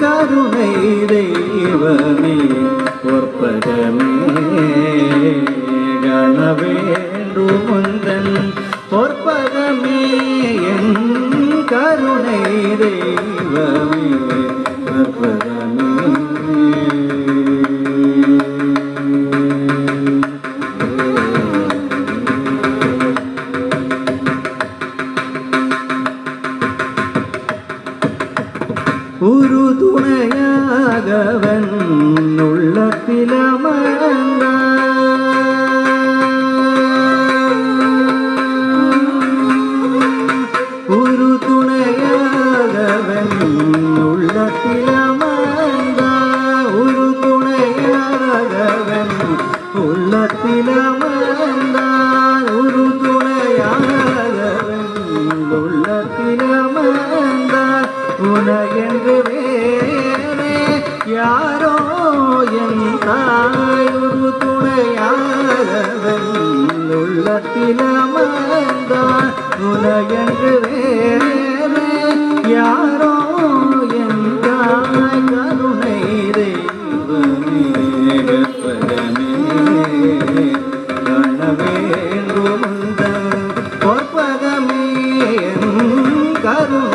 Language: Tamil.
கருணை தெய்வமே பொற்பகமே கணவேண்டுமுந்தன் பொற்பகமே என் கருணை தெய்வமே பொற்பகமே ஒரு துணையாகவன் உள்ளத்தில் அமர்ந்தான் ஒரு துணையாகவன் உள்ளத்தில் அமர்ந்தான் ஒரு துணையாகவன் உள்ளத்தில் அமர்ந்தான் ஒரு துணையாகவன் உள்ளத்தில் அமர்ந்தான் உனகென்று வேறே யாரோ என் தாய் ஒரு துணையாகவன் உள்ளத்தில் அமர்ந்தான் உனகென்று வேறே யாரோ என் தாய் கருணை தெய்வமே கற்பகமே கணவேண்டுமுந்தன் பொற்பகமே கருணை